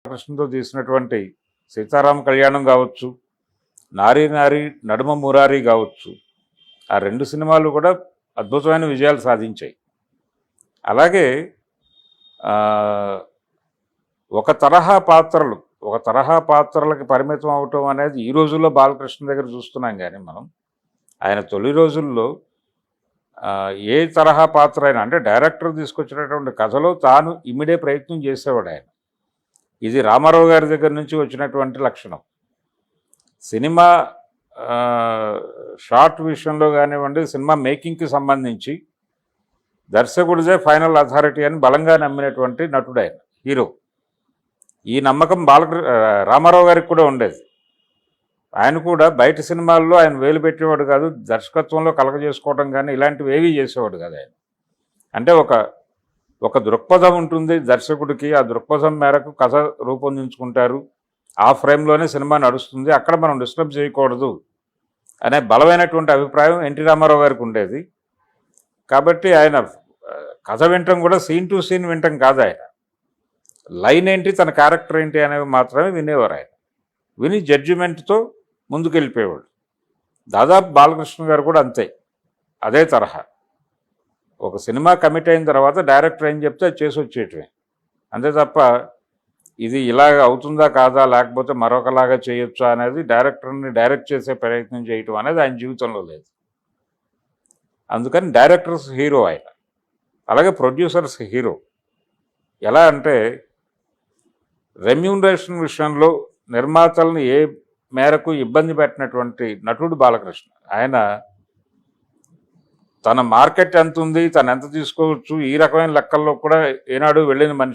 బాలకృష్ణతో తీసినటువంటి సీతారామ కళ్యాణం కావచ్చు, నారీ నారీ నడుమ మురారి కావచ్చు, ఆ 2 సినిమాలు కూడా అద్భుతమైన విజయాలు సాధించాయి. అలాగే ఒక తరహా పాత్రలకి పరిమితం అవటం అనేది ఈ రోజుల్లో బాలకృష్ణ దగ్గర చూస్తున్నాం. కానీ మనం ఆయన తొలి రోజుల్లో ఏ తరహా పాత్ర అయినా, అంటే డైరెక్టర్ తీసుకొచ్చినటువంటి కథలో తాను ఇమిడే ప్రయత్నం చేసేవాడు ఆయన. ఇది రామారావు గారి దగ్గర నుంచి వచ్చినటువంటి లక్షణం. సినిమా షార్ట్ విషయంలో కానివ్వండి, సినిమా మేకింగ్కి సంబంధించి దర్శకుడిదే ఫైనల్ అథారిటీ అని బలంగా నమ్మినటువంటి నటుడు ఆయన, హీరో. ఈ నమ్మకం రామారావు గారికి కూడా ఉండేది. ఆయన కూడా బయట సినిమాల్లో ఆయన వేలు పెట్టేవాడు కాదు, దర్శకత్వంలో కలగజేసుకోవడం కానీ ఇలాంటివి ఏవీ చేసేవాడు కాదు ఆయన. అంటే ఒక దృక్పథం ఉంటుంది దర్శకుడికి, ఆ దృక్పథం మేరకు కథ రూపొందించుకుంటారు, ఆ ఫ్రేమ్లోనే సినిమా నడుస్తుంది, అక్కడ మనం డిస్టర్బ్ చేయకూడదు అనే బలమైనటువంటి అభిప్రాయం ఎన్టీ రామారావు గారికి ఉండేది. కాబట్టి ఆయన కథ వినటం కూడా సీన్ టు సీన్ వినటం కాదు, ఆయన లైన్ ఏంటి, తన క్యారెక్టర్ ఏంటి అనేవి మాత్రమే వినేవారు. ఆయన విని జడ్జిమెంట్తో ముందుకెళ్ళిపోయేవాడు. దాదాపు బాలకృష్ణ గారు కూడా అంతే, అదే తరహా. ఒక సినిమా కమిట్ అయిన తర్వాత డైరెక్టర్ ఏం చెప్తే అది చేసి వచ్చేయటమే, అంతే తప్ప ఇది ఇలాగ అవుతుందా కాదా, లేకపోతే మరొకలాగా చేయొచ్చా అనేది డైరెక్టర్ని డైరెక్ట్ చేసే ప్రయత్నం చేయటం అనేది ఆయన జీవితంలో లేదు. అందుకని డైరెక్టర్స్ హీరో ఆయన. అలాగే ప్రొడ్యూసర్స్ హీరో. ఎలా అంటే రెమ్యూనరేషన్ విషయంలో నిర్మాతలను ఏ మేరకు ఇబ్బంది పెట్టినటువంటి నటుడు బాలకృష్ణ. ఆయన తన మార్కెట్ ఎంత ఉంది, తను ఎంత తీసుకోవచ్చు, ఈ రకమైన లెక్కల్లో కూడా ఏనాడు వెళ్ళిన మనిషి